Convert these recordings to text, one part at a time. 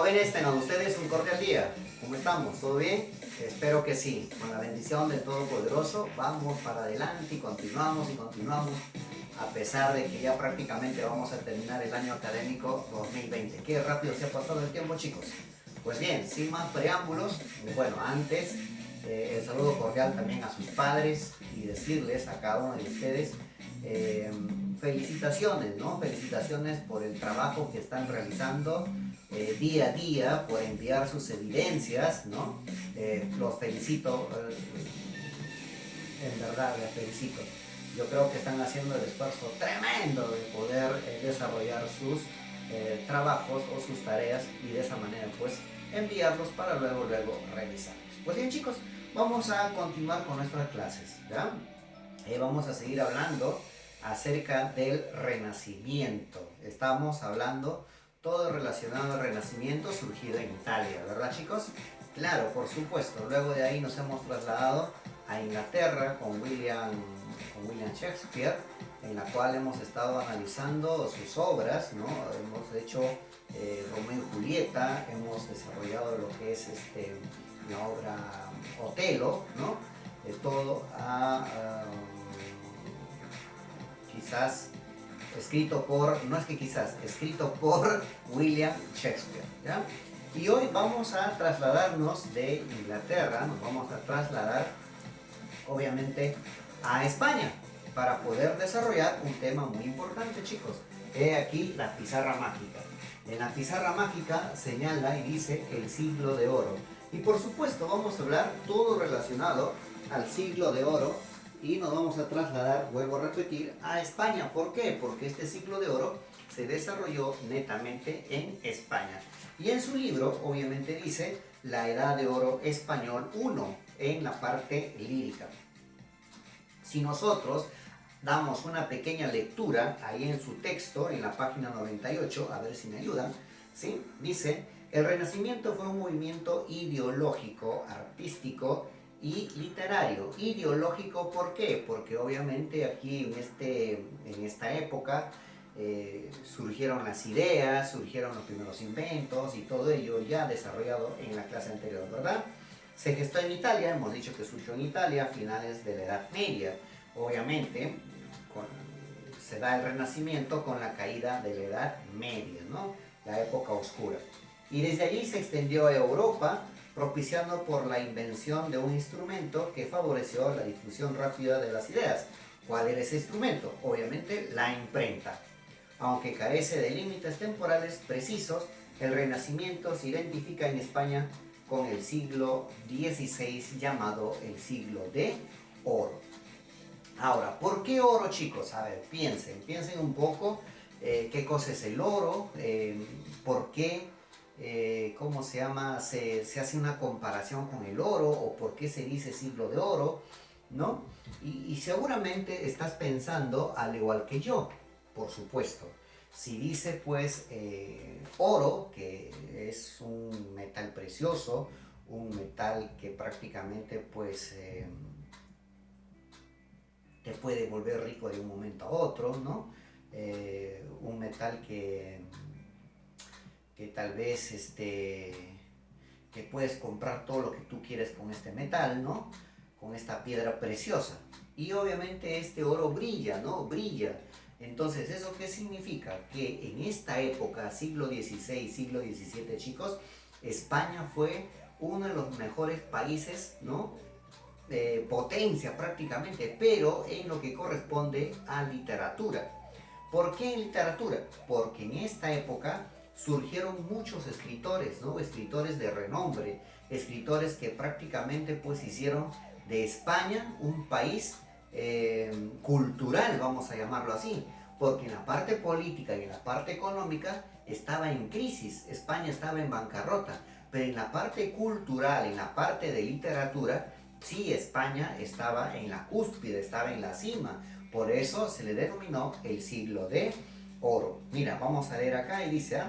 Jóvenes, tengan ustedes un cordial día. ¿Cómo estamos? ¿Todo bien? Espero que sí. Con la bendición del Todopoderoso, vamos para adelante y continuamos a pesar de que ya prácticamente vamos a terminar el año académico 2020. Qué rápido se ha pasado el tiempo, chicos. Pues bien, sin más preámbulos, bueno, antes el saludo cordial también a sus padres y decirles a cada uno de ustedes felicitaciones, ¿no? Felicitaciones por el trabajo que están realizando día a día, por enviar sus evidencias, ¿no? Los felicito, en verdad les felicito. Yo creo que están haciendo el esfuerzo tremendo de poder desarrollar sus trabajos o sus tareas y de esa manera pues enviarlos para luego revisarlos. Pues bien, chicos, vamos a continuar con nuestras clases, ¿ya? Vamos a seguir hablando acerca del Renacimiento. Estamos hablando todo relacionado al Renacimiento surgido en Italia, ¿verdad, chicos? Claro, por supuesto. Luego de ahí nos hemos trasladado a Inglaterra con William Shakespeare, en la cual hemos estado analizando sus obras, ¿no? Hemos hecho Romeo y Julieta, hemos desarrollado lo que es la obra Otelo, ¿no? Todo quizás escrito por William Shakespeare, ¿ya? Y hoy vamos a trasladarnos de Inglaterra, nos vamos a trasladar obviamente a España para poder desarrollar un tema muy importante, chicos. He aquí la pizarra mágica. En la pizarra mágica señala y dice el siglo de oro. Y por supuesto vamos a hablar todo relacionado al siglo de oro y nos vamos a trasladar, vuelvo a repetir, a España. ¿Por qué? Porque este siglo de oro se desarrolló netamente en España. Y en su libro obviamente dice la Edad de Oro Español 1 en la parte lírica. Si nosotros damos una pequeña lectura ahí en su texto, en la página 98, a ver si me ayudan, ¿sí? Dice: el Renacimiento fue un movimiento ideológico, artístico y literario. Ideológico, ¿por qué? Porque obviamente aquí en esta época surgieron las ideas, surgieron los primeros inventos y todo ello ya desarrollado en la clase anterior, ¿verdad? Se gestó en Italia, hemos dicho que surgió en Italia a finales de la Edad Media. Obviamente se da el Renacimiento con la caída de la Edad Media, ¿no? La época oscura. Y desde allí se extendió a Europa, propiciando por la invención de un instrumento que favoreció la difusión rápida de las ideas. ¿Cuál era ese instrumento? Obviamente la imprenta. Aunque carece de límites temporales precisos, el Renacimiento se identifica en España con el siglo XVI, llamado el siglo de oro. Ahora, ¿por qué oro, chicos? A ver, piensen un poco qué cosa es el oro, por qué, ¿cómo se llama? Se hace una comparación con el oro, o por qué se dice siglo de oro, ¿no? Y seguramente estás pensando al igual que yo, por supuesto. Si dice pues oro, que es un metal precioso, un metal que prácticamente pues te puede volver rico de un momento a otro, ¿no? Un metal que tal vez que puedes comprar todo lo que tú quieres con este metal, ¿no? Con esta piedra preciosa. Y obviamente este oro brilla, ¿no? Brilla. Entonces, ¿eso qué significa? Que en esta época, siglo XVI, siglo XVII, chicos, España fue uno de los mejores países, ¿no? Potencia prácticamente, pero en lo que corresponde a literatura. ¿Por qué en literatura? Porque en esta época surgieron muchos escritores, ¿no? Escritores de renombre, escritores que prácticamente pues hicieron de España un país cultural, vamos a llamarlo así, porque en la parte política y en la parte económica estaba en crisis, España estaba en bancarrota, pero en la parte cultural, en la parte de literatura, sí, España estaba en la cúspide, estaba en la cima, por eso se le denominó el siglo de oro. Mira, vamos a leer acá y dice,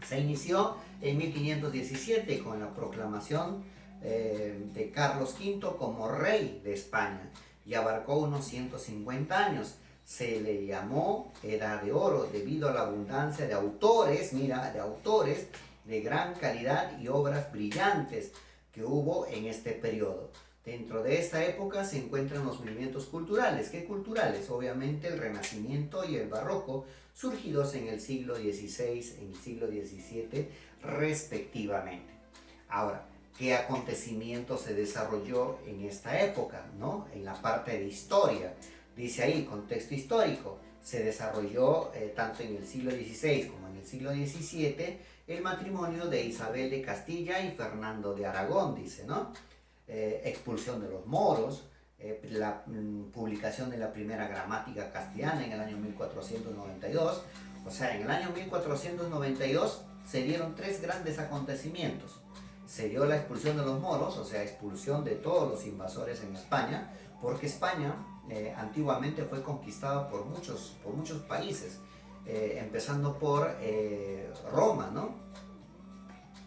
se inició en 1517 con la proclamación de Carlos V como rey de España y abarcó unos 150 años. Se le llamó Edad de Oro debido a la abundancia de autores, mira, de autores de gran calidad y obras brillantes que hubo en este periodo. Dentro de esta época se encuentran los movimientos culturales. ¿Qué culturales? Obviamente el Renacimiento y el Barroco, surgidos en el siglo XVI, en el siglo XVII, respectivamente. Ahora, ¿qué acontecimiento se desarrolló en esta época, ¿no? En la parte de historia. Dice ahí, contexto histórico. Se desarrolló tanto en el siglo XVI como en el siglo XVII el matrimonio de Isabel de Castilla y Fernando de Aragón, dice, ¿no? Expulsión de los moros, la publicación de la primera gramática castellana en el año 1492. O sea, en el año 1492 se dieron tres grandes acontecimientos. Se dio la expulsión de los moros, o sea, expulsión de todos los invasores en España, porque España antiguamente fue conquistada por muchos países, empezando por Roma, ¿no?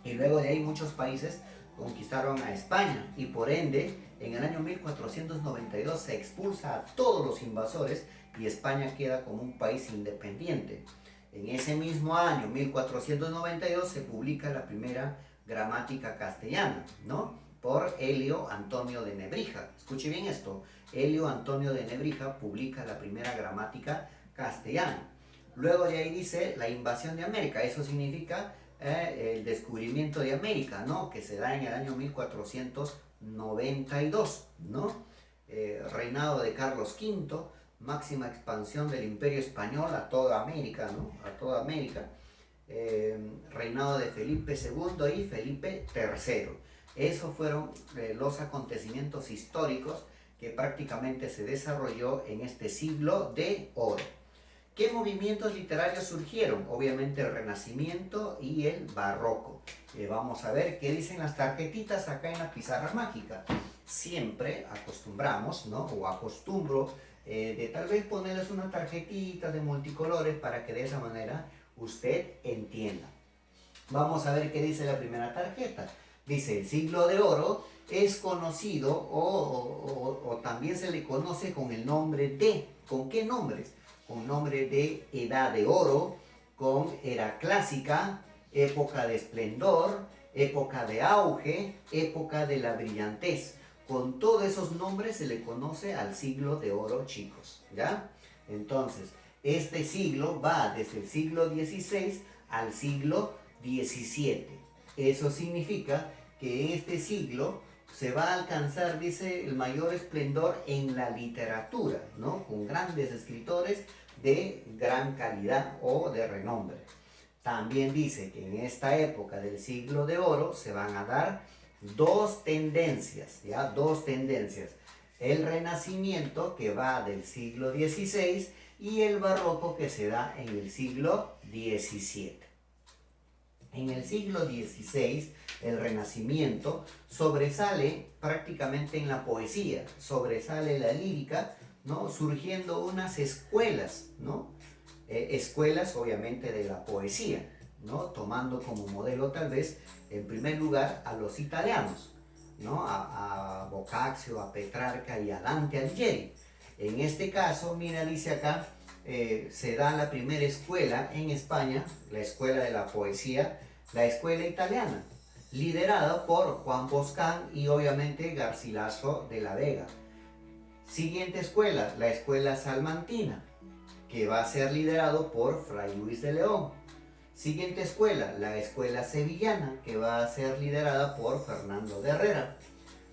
Y luego de ahí muchos países conquistaron a España y por ende en el año 1492 se expulsa a todos los invasores y España queda como un país independiente. En ese mismo año, 1492, se publica la primera gramática castellana, ¿no? Por Helio Antonio de Nebrija. Escuche bien esto. Helio Antonio de Nebrija publica la primera gramática castellana. Luego de ahí dice la invasión de América. Eso significa el descubrimiento de América, ¿no? Que se da en el año 1492, ¿no? Reinado de Carlos V, máxima expansión del Imperio Español a toda América, ¿no? A toda América. Reinado de Felipe II y Felipe III. Esos fueron los acontecimientos históricos que prácticamente se desarrolló en este siglo de oro. ¿Qué movimientos literarios surgieron? Obviamente el Renacimiento y el Barroco. Vamos a ver qué dicen las tarjetitas acá en la pizarra mágica. Siempre acostumbramos, ¿no? O acostumbro de tal vez ponerles una tarjetita de multicolores para que de esa manera usted entienda. Vamos a ver qué dice la primera tarjeta. Dice, el siglo de oro es conocido o también se le conoce con el nombre de, ¿con qué nombres? Con nombre de edad de oro, con era clásica, época de esplendor, época de auge, época de la brillantez. Con todos esos nombres se le conoce al siglo de oro, chicos, ¿ya? Entonces, este siglo va desde el siglo XVI al siglo XVII. Eso significa que en este siglo se va a alcanzar, dice, el mayor esplendor en la literatura, ¿no? Con grandes escritores de gran calidad o de renombre. También dice que en esta época del siglo de oro se van a dar dos tendencias, ¿ya? Dos tendencias. El Renacimiento, que va del siglo XVI, y el Barroco, que se da en el siglo XVII. En el siglo XVI, el Renacimiento sobresale prácticamente en la poesía, sobresale la lírica, ¿no? Surgiendo unas escuelas, ¿no? Escuelas obviamente de la poesía, ¿no? Tomando como modelo tal vez en primer lugar a los italianos, ¿no? A Boccaccio, a Petrarca y a Dante Alighieri. En este caso, mira, dice acá, se da la primera escuela en España, la escuela de la poesía, la escuela italiana, liderada por Juan Boscán y obviamente Garcilaso de la Vega. Siguiente escuela, la escuela salmantina, que va a ser liderado por Fray Luis de León. Siguiente escuela, la escuela sevillana, que va a ser liderada por Fernando de Herrera.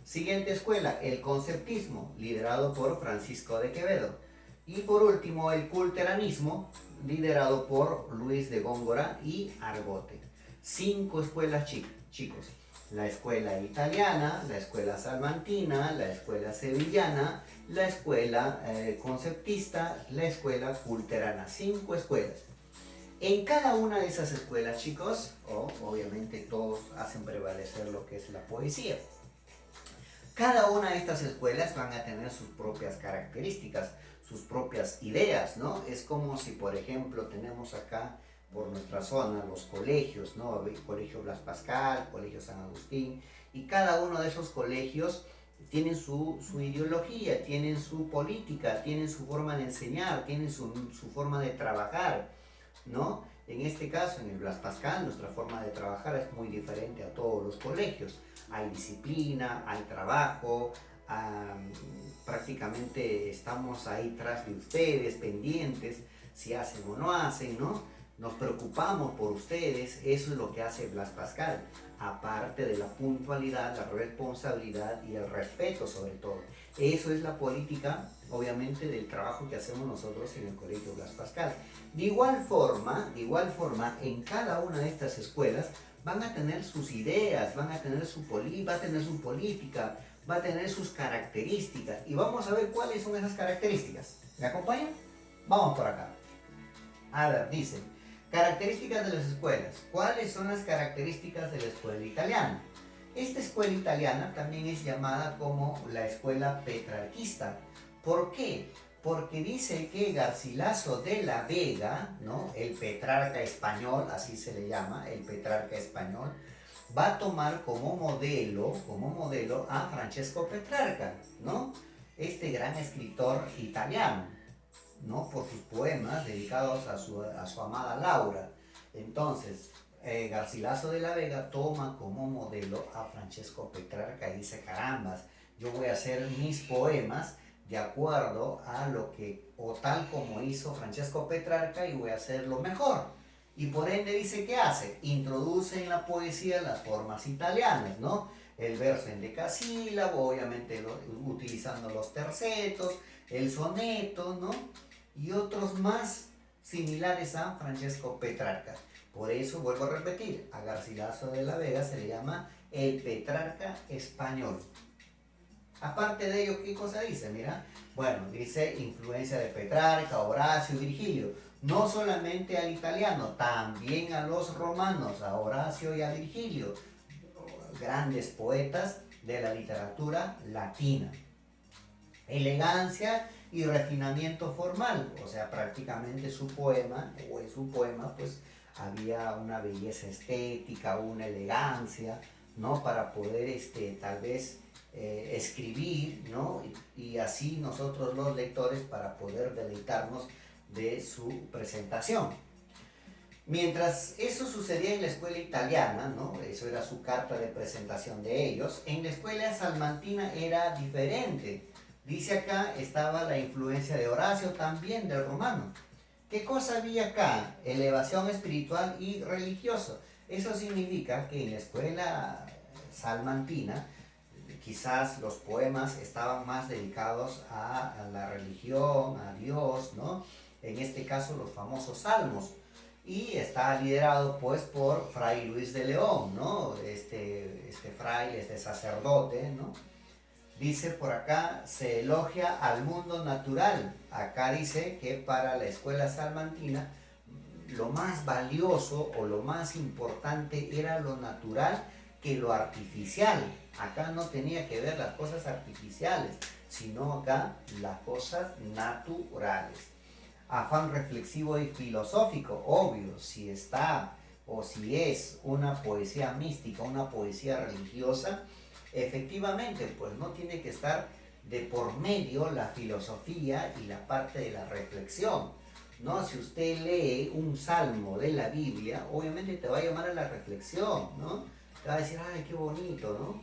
Siguiente escuela, el conceptismo, liderado por Francisco de Quevedo. Y por último, el culteranismo, liderado por Luis de Góngora y Argote. 5 escuelas, chicos. La escuela italiana, la escuela salmantina, la escuela sevillana, la escuela conceptista, la escuela culterana. 5 escuelas. En cada una de esas escuelas, chicos, obviamente todos hacen prevalecer lo que es la poesía. Cada una de estas escuelas van a tener sus propias características, sus propias ideas, ¿no? Es como si, por ejemplo, tenemos acá por nuestra zona los colegios, ¿no? El Colegio Blas Pascal, Colegio San Agustín, y cada uno de esos colegios tienen su ideología, tienen su política, tienen su forma de enseñar, tienen su forma de trabajar, ¿no? En este caso, en el Blas Pascal, nuestra forma de trabajar es muy diferente a todos los colegios. Hay disciplina, hay trabajo, prácticamente estamos ahí tras de ustedes, pendientes, si hacen o no hacen, ¿no? Nos preocupamos por ustedes, eso es lo que hace Blas Pascal, aparte de la puntualidad, la responsabilidad y el respeto sobre todo. Eso es la política, obviamente, del trabajo que hacemos nosotros en el Colegio Blas Pascal. De igual forma, en cada una de estas escuelas van a tener sus ideas, van a tener va a tener su política, va a tener sus características. Y vamos a ver cuáles son esas características. ¿Me acompañan? Vamos por acá. A ver, dice, características de las escuelas. ¿Cuáles son las características de la escuela italiana? Esta escuela italiana también es llamada como la escuela petrarquista. ¿Por qué? Porque dice que Garcilaso de la Vega, ¿no? El Petrarca español, así se le llama, el Petrarca español, va a tomar como modelo a Francesco Petrarca, ¿no? Este gran escritor italiano, ¿no? Por sus poemas dedicados a su amada Laura. Entonces, Garcilaso de la Vega toma como modelo a Francesco Petrarca y dice, carambas, yo voy a hacer mis poemas de acuerdo a lo que, o tal como hizo Francesco Petrarca, y voy a hacerlo mejor. Y por ende dice, ¿qué hace? Introduce en la poesía las formas italianas, ¿no? El verso en decasílabo, obviamente utilizando los tercetos, el soneto, ¿no? Y otros más similares a Francesco Petrarca. Por eso, vuelvo a repetir, a Garcilaso de la Vega se le llama el Petrarca español. Aparte de ello, ¿qué cosa dice? Mira, bueno, dice influencia de Petrarca, Horacio, Virgilio. No solamente al italiano, también a los romanos, a Horacio y a Virgilio, grandes poetas de la literatura latina. Elegancia y refinamiento formal, o sea, prácticamente su poema, o en su poema, pues había una belleza estética, una elegancia, ¿no? Para poder, tal vez, escribir, ¿no? Y así nosotros los lectores para poder deleitarnos de su presentación. Mientras eso sucedía en la escuela italiana, ¿no? Eso era su carta de presentación de ellos, en la escuela salmantina era diferente. Dice acá, estaba la influencia de Horacio, también del romano. ¿Qué cosa había acá? Elevación espiritual y religiosa. Eso significa que en la escuela salmantina quizás los poemas estaban más dedicados a la religión, a Dios, ¿no? En este caso los famosos salmos. Y está liderado pues por Fray Luis de León, ¿no? Este fraile, este sacerdote, ¿no? Dice por acá, se elogia al mundo natural. Acá dice que para la escuela salmantina lo más valioso o lo más importante era lo natural que lo artificial. Acá no tenía que ver las cosas artificiales, sino acá las cosas naturales. Afán reflexivo y filosófico, obvio, si está o si es una poesía mística, una poesía religiosa, efectivamente, pues no tiene que estar de por medio la filosofía y la parte de la reflexión, ¿no? Si usted lee un salmo de la Biblia, obviamente te va a llamar a la reflexión, ¿no? Te va a decir, ay, qué bonito, ¿no?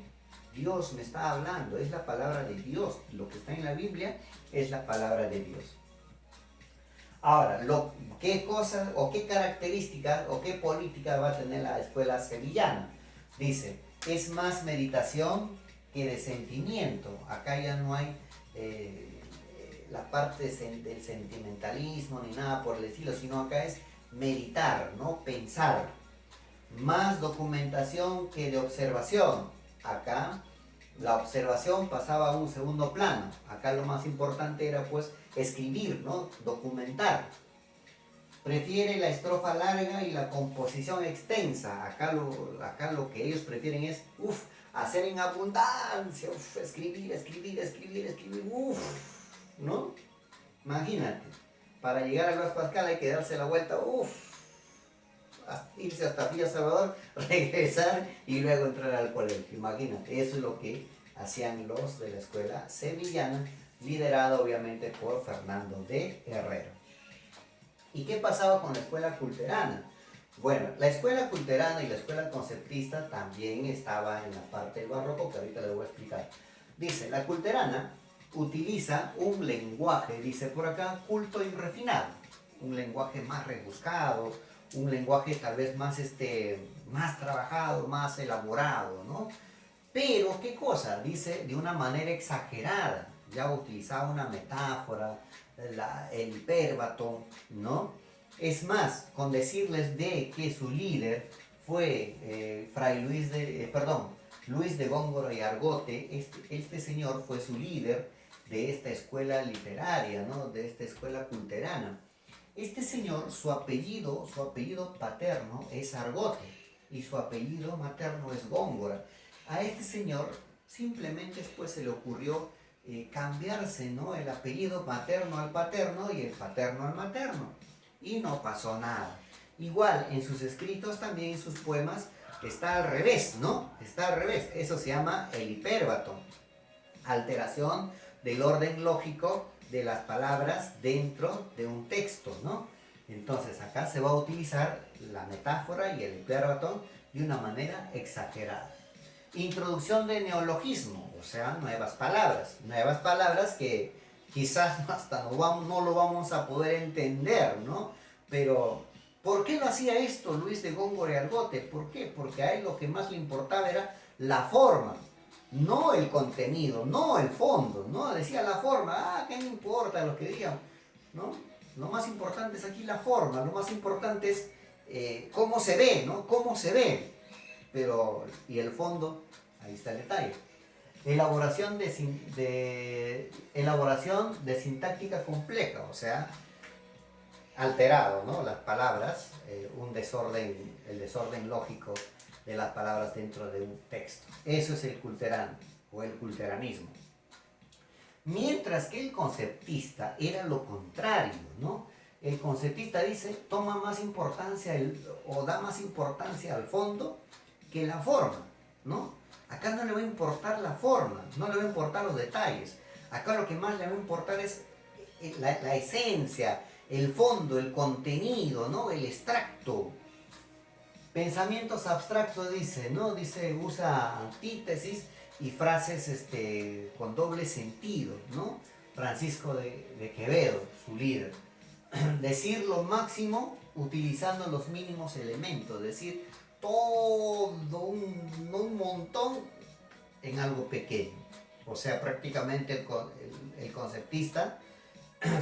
Dios me está hablando, es la palabra de Dios. Lo que está en la Biblia es la palabra de Dios. Ahora, ¿qué cosas o qué características o qué política va a tener la escuela sevillana? Dice, es más meditación que de sentimiento. Acá ya no hay la parte del sentimentalismo ni nada por el estilo, sino acá es meditar, ¿no? Pensar. Más documentación que de observación. Acá la observación pasaba a un segundo plano. Acá lo más importante era pues escribir, ¿no? Documentar. Prefiere la estrofa larga y la composición extensa. Acá lo que ellos prefieren es, hacer en abundancia, escribir, ¿no? Imagínate, para llegar a Blas Pascal hay que darse la vuelta, irse hasta Villa Salvador, regresar y luego entrar al colegio. Imagínate, eso es lo que hacían los de la escuela sevillana, liderada obviamente por Fernando de Herrera. ¿Y qué pasaba con la escuela culterana? Bueno, la escuela culterana y la escuela conceptista también estaba en la parte del barroco, que ahorita les voy a explicar. Dice, la culterana utiliza un lenguaje, dice por acá, culto y refinado. Un lenguaje más rebuscado, un lenguaje tal vez más, más trabajado, más elaborado, ¿no? Pero, ¿qué cosa? Dice de una manera exagerada. Ya utilizaba una metáfora, el hipérbato, ¿no? Es más, con decirles de que su líder fue Fray Luis Luis de Góngora y Argote, este señor fue su líder de esta escuela literaria, ¿no? De esta escuela culterana. Este señor, su apellido paterno es Argote y su apellido materno es Góngora. A este señor simplemente después se le ocurrió cambiarse, ¿no? El apellido materno al paterno y el paterno al materno. Y no pasó nada. Igual en sus escritos, también en sus poemas, está al revés, ¿no? Está al revés. Eso se llama el hipérbato. Alteración del orden lógico de las palabras dentro de un texto, ¿no? Entonces acá se va a utilizar la metáfora y el hipérbato de una manera exagerada. Introducción de neologismo, o sea, nuevas palabras que quizás hasta no lo vamos a poder entender, ¿no? Pero, ¿por qué no hacía esto Luis de Góngora y Argote? ¿Por qué? Porque a él lo que más le importaba era la forma, no el contenido, no el fondo, ¿no? Decía la forma, ¿qué me importa lo que digan? ¿No? Lo más importante es aquí la forma, lo más importante es cómo se ve, ¿no? Cómo se ve. Pero, ¿y el fondo? Ahí está el detalle. Elaboración de sintáctica compleja, o sea, alterado, ¿no? Las palabras, el desorden lógico de las palabras dentro de un texto. Eso es el culterano o el culteranismo. Mientras que el conceptista era lo contrario, ¿no? El conceptista dice, toma más importancia o da más importancia al fondo que la forma, ¿no? Acá no le va a importar la forma, no le va a importar los detalles. Acá lo que más le va a importar es la esencia, el fondo, el contenido, ¿no? El extracto. Pensamientos abstractos dice, ¿no? Dice, usa antítesis y frases con doble sentido, ¿no? Francisco de Quevedo, su líder. Decir lo máximo utilizando los mínimos elementos, decir todo un montón en algo pequeño. O sea, prácticamente el conceptista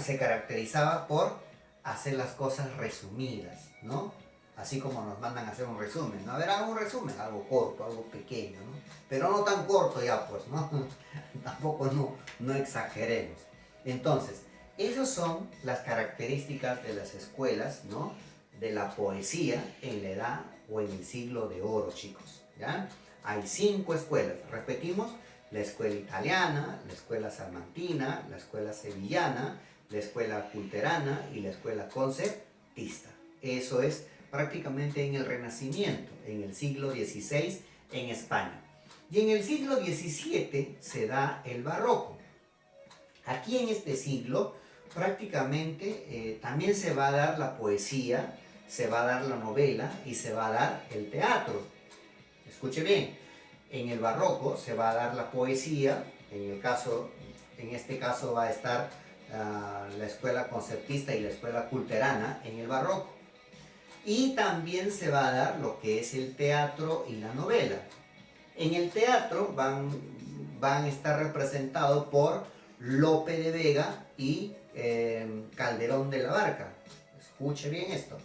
se caracterizaba por hacer las cosas resumidas, ¿no? Así como nos mandan a hacer un resumen, ¿no? A ver, haga un resumen, algo corto, algo pequeño, ¿no? Pero no tan corto ya, pues, ¿no? Tampoco no exageremos. Entonces, esas son las características de las escuelas, ¿no? De la poesía en la edad o en el siglo de oro, chicos, ¿ya? Hay 5 escuelas, repetimos, la escuela italiana, la escuela salmantina, la escuela sevillana, la escuela culterana y la escuela conceptista. Eso es prácticamente en el Renacimiento, en el siglo XVI en España. Y en el siglo XVII se da el barroco. Aquí en este siglo prácticamente también se va a dar la poesía, se va a dar la novela y se va a dar el teatro. Escuche bien, en el barroco se va a dar la poesía, en este caso va a estar la escuela conceptista y la escuela culterana en el barroco. Y también se va a dar lo que es el teatro y la novela. En el teatro van a estar representados por Lope de Vega y Calderón de la Barca. Escuche bien esto.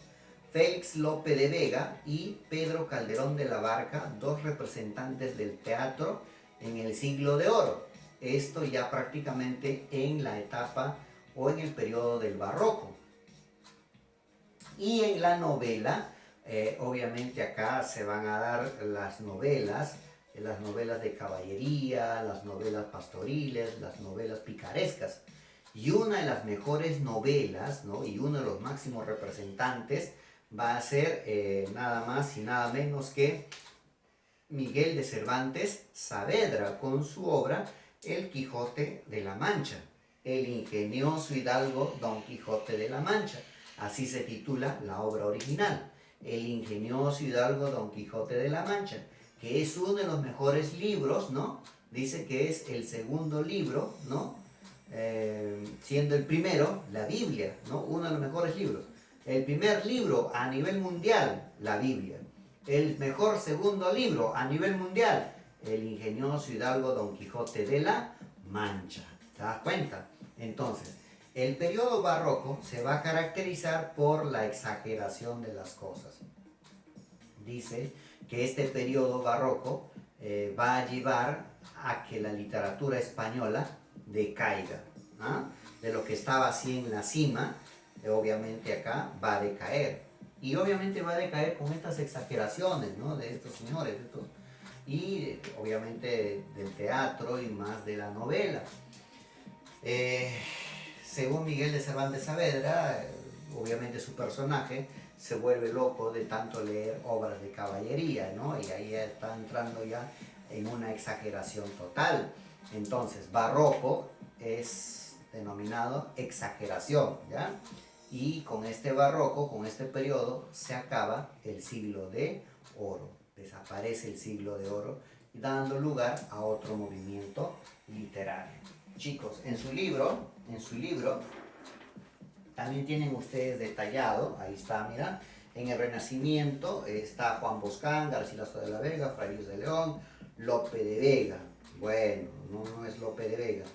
Félix Lope de Vega y Pedro Calderón de la Barca, 2 representantes del teatro en el siglo de oro. Esto ya prácticamente en la etapa o en el periodo del barroco. Y en la novela, obviamente acá se van a dar las novelas de caballería, las novelas pastoriles, las novelas picarescas. Y una de las mejores novelas, ¿no? Y uno de los máximos representantes va a ser nada más y nada menos que Miguel de Cervantes Saavedra con su obra El Quijote de la Mancha, el ingenioso hidalgo Don Quijote de la Mancha. Así se titula la obra original. el ingenioso hidalgo Don Quijote de la Mancha, que es uno de los mejores libros, ¿no? Dice que es el segundo libro, ¿no? Siendo el primero la Biblia, ¿no? Uno de los mejores libros. El primer libro a nivel mundial, la Biblia. El mejor segundo libro a nivel mundial, el ingenioso hidalgo Don Quijote de la Mancha. ¿Te das cuenta? Entonces, el periodo barroco se va a caracterizar por la exageración de las cosas. Dice que este periodo barroco va a llevar a que la literatura española decaiga. ¿Ah? De lo que estaba así en la cima, obviamente acá va a decaer. Y obviamente va a decaer con estas exageraciones, ¿no? De estos señores, y obviamente del teatro y más de la novela. Según Miguel de Cervantes Saavedra, obviamente su personaje se vuelve loco de tanto leer obras de caballería, ¿no? Y ahí está entrando ya en una exageración total. Entonces, barroco es denominado exageración, ¿ya? Y con este barroco, con este periodo, se acaba el siglo de oro. Desaparece el siglo de oro, dando lugar a otro movimiento literario. Chicos, en su libro, también tienen ustedes detallado, ahí está, mira, en el Renacimiento está Juan Boscán, Garcilaso de la Vega, Fray Luis de León, Lope de Vega. Bueno, no es Lope de Vega.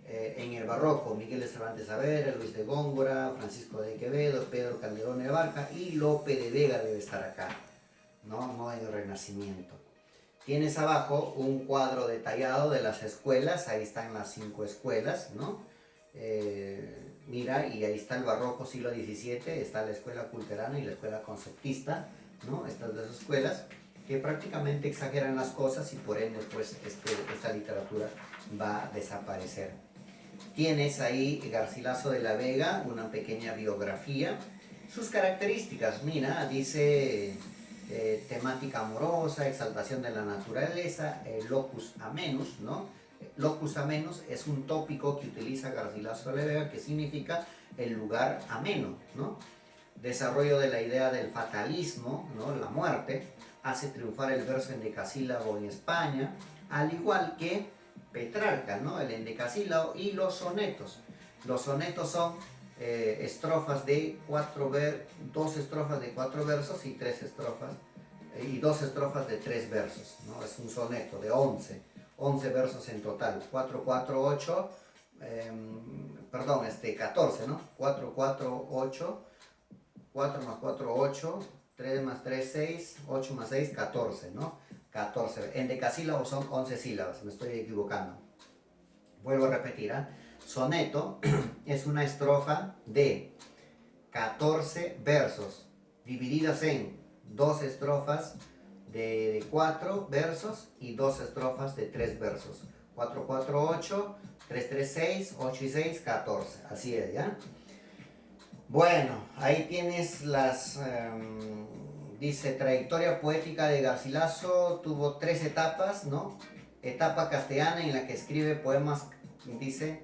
En el Barroco, Miguel de Cervantes Saavedra, Luis de Góngora, Francisco de Quevedo, Pedro Calderón de Barca y Lope de Vega debe estar acá, no en el Renacimiento. Tienes abajo un cuadro detallado de las escuelas, ahí están las 5 escuelas, ¿no? Mira, y ahí está el barroco siglo XVII, está la escuela culterana y la escuela conceptista, ¿no? Estas dos escuelas que prácticamente exageran las cosas y por ende pues esta literatura va a desaparecer. Tienes ahí Garcilaso de la Vega, una pequeña biografía. Sus características, mira, dice temática amorosa, exaltación de la naturaleza, locus amenus, ¿no? Locus amenus es un tópico que utiliza Garcilaso de la Vega que significa el lugar ameno, ¿no? Desarrollo de la idea del fatalismo, ¿no? La muerte, hace triunfar el verso endecasílabo en España, al igual que Petrarca, ¿no? El endecasílabo y los sonetos. Los sonetos son estrofas de 2 estrofas de 4 versos y 3 estrofas y 2 estrofas de 3 versos, ¿no? Es un soneto de 11 versos en total, 4, 4, 8, 14, ¿no? 4, 4, 8, 4 más 4, 8, 3 más 3, 6, 8 más 6, 14, ¿no? 14. En decasílabos son 11 sílabas, me estoy equivocando. Vuelvo a repetir, ¿eh? Soneto es una estrofa de 14 versos, divididas en 2 estrofas de 4 versos y 2 estrofas de 3 versos. 4, 4, 8, 3, 3, 6, 8 y 6, 14. Así es, ¿ya? Bueno, ahí tienes las... dice, trayectoria poética de Garcilaso tuvo 3 etapas, ¿no? Etapa castellana en la que escribe poemas, dice,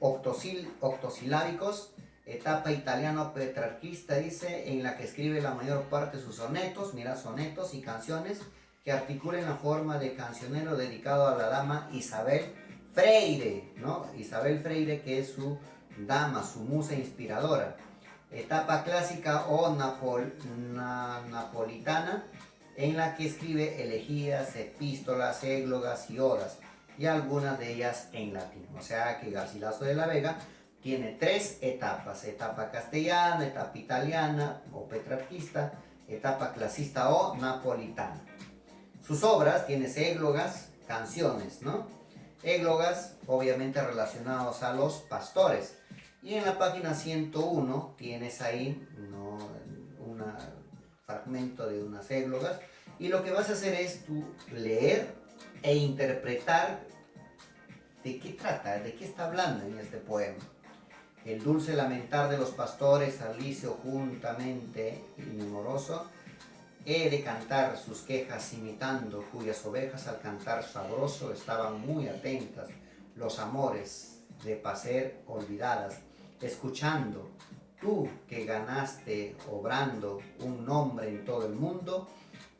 octosilábicos. Etapa italiano petrarquista, dice, en la que escribe la mayor parte de sus sonetos, mira, sonetos y canciones que articulan la forma de cancionero dedicado a la dama Isabel Freire, ¿no? Isabel Freire, que es su dama, su musa inspiradora. Etapa clásica o napolitana, en la que escribe elegías, epístolas, églogas y odas, y algunas de ellas en latín. O sea que Garcilaso de la Vega tiene 3 etapas: etapa castellana, etapa italiana o petrarquista, etapa clasista o napolitana. Sus obras tienes églogas, canciones, ¿no? Églogas obviamente relacionados a los pastores. Y en la página 101 tienes ahí, ¿no?, un fragmento de unas églogas. Y lo que vas a hacer es tú leer e interpretar de qué trata, de qué está hablando en este poema. El dulce lamentar de los pastores al licio juntamente inmemoroso, he de cantar sus quejas imitando, cuyas ovejas al cantar sabroso estaban muy atentas, los amores de pacer olvidadas, escuchando tú que ganaste obrando un nombre en todo el mundo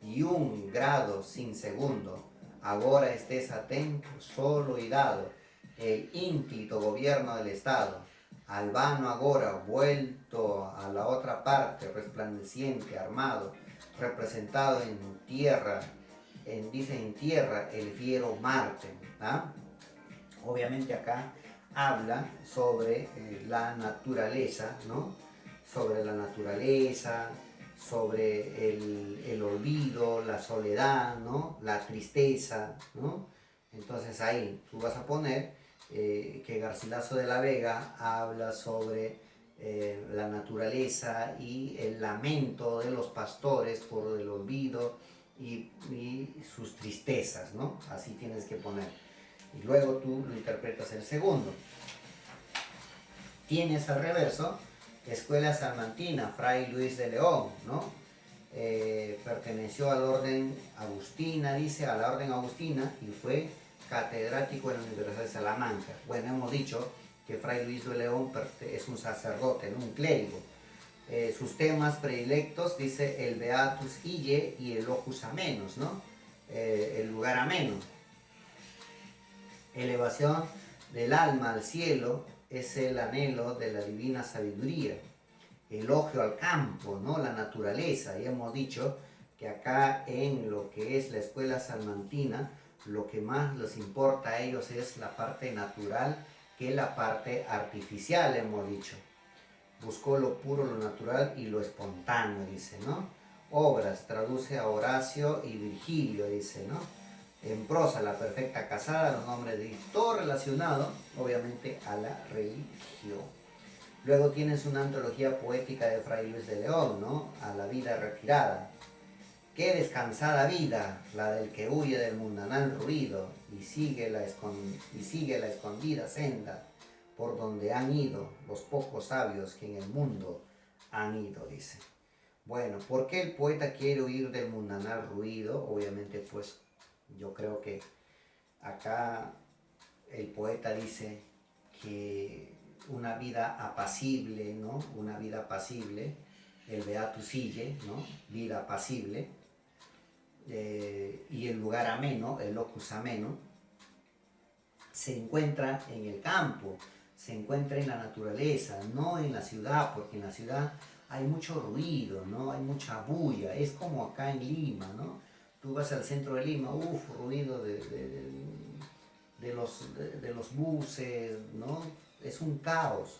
y un grado sin segundo, ahora estés atento, solo y dado, el ínclito gobierno del Estado, Albano agora vuelto a la otra parte, resplandeciente, armado, representado en tierra, dice en tierra el fiero Marte. ¿Ah? Obviamente acá habla sobre la naturaleza, ¿no? Sobre la naturaleza, sobre el olvido, la soledad, ¿no? La tristeza, ¿no? Entonces ahí tú vas a poner que Garcilaso de la Vega habla sobre la naturaleza y el lamento de los pastores por el olvido y sus tristezas, ¿no? Así tienes que poner. Y luego tú lo interpretas el segundo. Tienes al reverso Escuela Salmantina, Fray Luis de León, ¿no? Perteneció al orden agustina, dice, a la orden agustina y fue catedrático en la Universidad de Salamanca. Bueno, hemos dicho que Fray Luis de León es un sacerdote, ¿no? Un clérigo. Sus temas predilectos, dice, el Beatus Ille y el Locus Amenus, ¿no? El lugar ameno. Elevación del alma al cielo es el anhelo de la divina sabiduría. Elogio al campo, ¿no? La naturaleza. Y hemos dicho que acá en lo que es la escuela salmantina, lo que más les importa a ellos es la parte natural que la parte artificial, hemos dicho. Buscó lo puro, lo natural y lo espontáneo, dice, ¿no? Obras, traduce a Horacio y Virgilio, dice, ¿no? En prosa, la perfecta casada, los nombres de todo relacionado, obviamente, a la religión. Luego tienes una antología poética de Fray Luis de León, ¿no? A la vida retirada. Qué descansada vida, la del que huye del mundanal ruido y sigue la escondida senda por donde han ido los pocos sabios que en el mundo han ido, dice. Bueno, ¿por qué el poeta quiere huir del mundanal ruido? Obviamente, pues, yo creo que acá el poeta dice que una vida apacible, ¿no? Una vida apacible, el Beatus Ille, ¿no? Vida apacible, y el lugar ameno, el locus ameno, se encuentra en el campo, se encuentra en la naturaleza, no en la ciudad, porque en la ciudad hay mucho ruido, ¿no? Hay mucha bulla, es como acá en Lima, ¿no? Tú vas al centro de Lima, ruido de los buses, ¿no? Es un caos,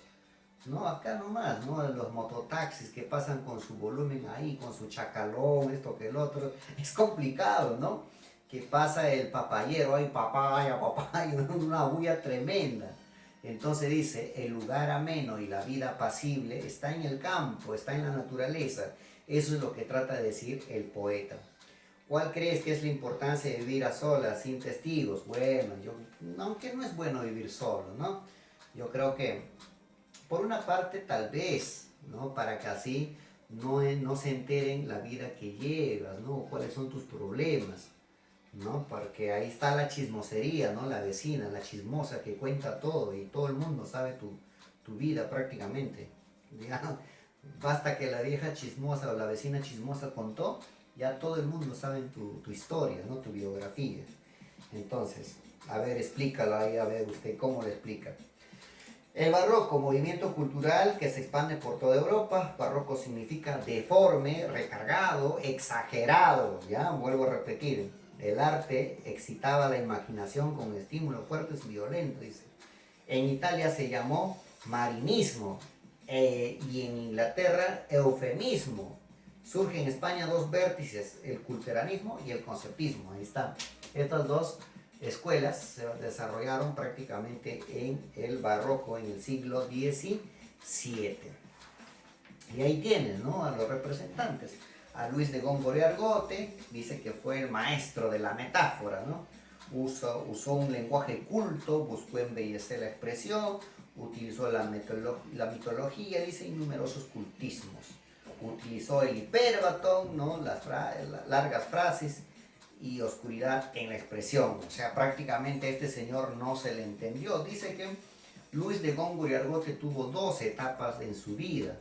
¿no? Acá nomás, ¿no? Los mototaxis que pasan con su volumen ahí, con su chacalón, esto que el otro, es complicado, ¿no? Que pasa el papayero, ay papaya, papaya, una bulla tremenda. Entonces dice, el lugar ameno y la vida apacible está en el campo, está en la naturaleza. Eso es lo que trata de decir el poeta. ¿Cuál crees que es la importancia de vivir a solas, sin testigos? Bueno, aunque no es bueno vivir solo, ¿no? Yo creo que, por una parte, tal vez, ¿no? Para que así no se enteren la vida que llevas, ¿no? Cuáles son tus problemas, ¿no? Porque ahí está la chismosería, ¿no? La vecina, la chismosa que cuenta todo y todo el mundo sabe tu vida prácticamente. Ya, basta que la vieja chismosa o la vecina chismosa contó, ya todo el mundo sabe tu historia, ¿no? Tu biografía. Entonces, a ver, explícalo ahí, a ver usted cómo le explica. El barroco, movimiento cultural que se expande por toda Europa. Barroco significa deforme, recargado, exagerado. Ya, vuelvo a repetir. El arte excitaba la imaginación con estímulos fuertes y violentos, dice. En Italia se llamó marinismo y en Inglaterra eufemismo. Surge en España dos vértices, el culteranismo y el conceptismo. Ahí está. Estas dos escuelas se desarrollaron prácticamente en el barroco, en el siglo XVII. Y ahí tienes, ¿no? A los representantes. A Luis de Góngora y Argote, dice que fue el maestro de la metáfora, ¿no? Usó un lenguaje culto, buscó embellecer la expresión, utilizó la mitología, dice, y numerosos cultismos. Utilizó el hipérbaton, ¿no? Las largas frases y oscuridad en la expresión. O sea, prácticamente a este señor no se le entendió. Dice que Luis de Góngora y Argote tuvo dos etapas en su vida.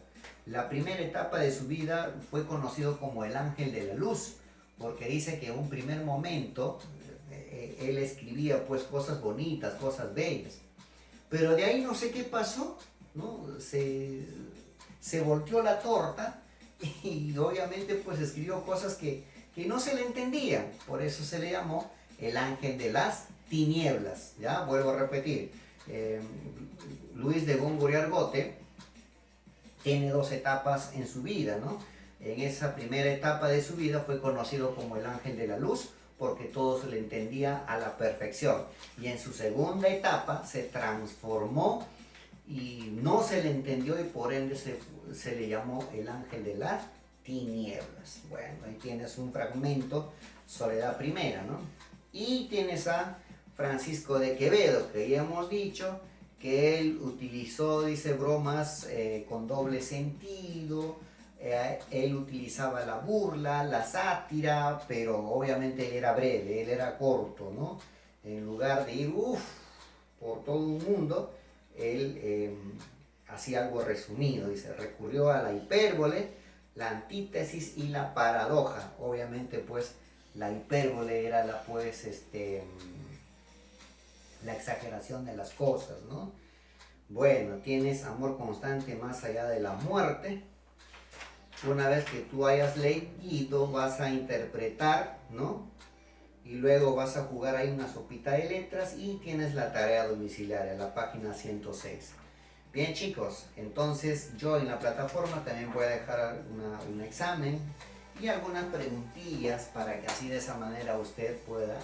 La primera etapa de su vida fue conocido como el ángel de la luz, porque dice que en un primer momento él escribía pues cosas bonitas, cosas bellas. Pero de ahí no sé qué pasó, ¿no? Se volteó la torta y obviamente pues escribió cosas que no se le entendían. Por eso se le llamó el ángel de las tinieblas. ¿Ya? Vuelvo a repetir. Luis de Góngora y Argote tiene dos etapas en su vida, ¿no? En esa primera etapa de su vida fue conocido como el ángel de la luz, porque todo se le entendía a la perfección. Y en su segunda etapa se transformó y no se le entendió y por ende se le llamó el ángel de las tinieblas. Bueno, ahí tienes un fragmento sobre la primera, ¿no? Y tienes a Francisco de Quevedo, que ya hemos dicho que él utilizó, dice, bromas con doble sentido. Él utilizaba la burla, la sátira, pero obviamente él era breve, él era corto, ¿no? En lugar de ir por todo un mundo, él hacía algo resumido, dice, recurrió a la hipérbole, la antítesis y la paradoja. Obviamente, pues, la hipérbole era la exageración de las cosas, ¿no? Bueno, tienes amor constante más allá de la muerte. Una vez que tú hayas leído, vas a interpretar, ¿no? Y luego vas a jugar ahí una sopita de letras y tienes la tarea domiciliaria, la página 106. Bien, chicos, entonces yo en la plataforma también voy a dejar un examen y algunas preguntillas para que así de esa manera usted pueda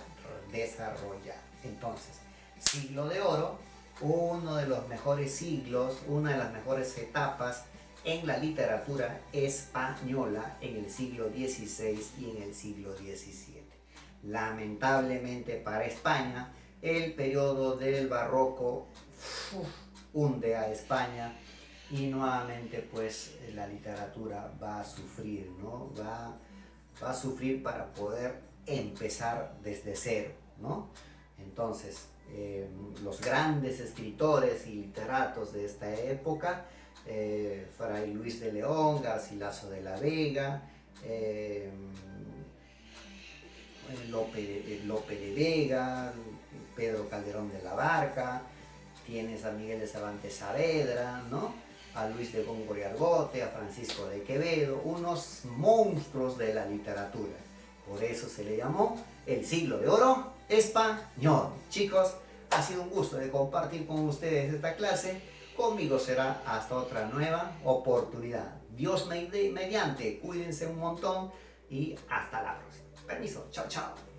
desarrollar. Entonces, siglo de oro, uno de los mejores siglos, una de las mejores etapas en la literatura española en el siglo XVI y en el siglo XVII. Lamentablemente para España, el periodo del barroco hunde a España y nuevamente pues la literatura va a sufrir, ¿no? Va a sufrir para poder empezar desde cero, ¿no? Entonces, los grandes escritores y literatos de esta época, Fray Luis de León, Garcilaso de la Vega, Lope de Vega, Pedro Calderón de la Barca, tienes a Miguel de Cervantes Saavedra, ¿no? A Luis de Góngora y Argote, a Francisco de Quevedo, unos monstruos de la literatura. Por eso se le llamó el siglo de oro español. Chicos, ha sido un gusto de compartir con ustedes esta clase. Conmigo será hasta otra nueva oportunidad. Dios mediante, cuídense un montón y hasta la próxima. Permiso, chao, chao.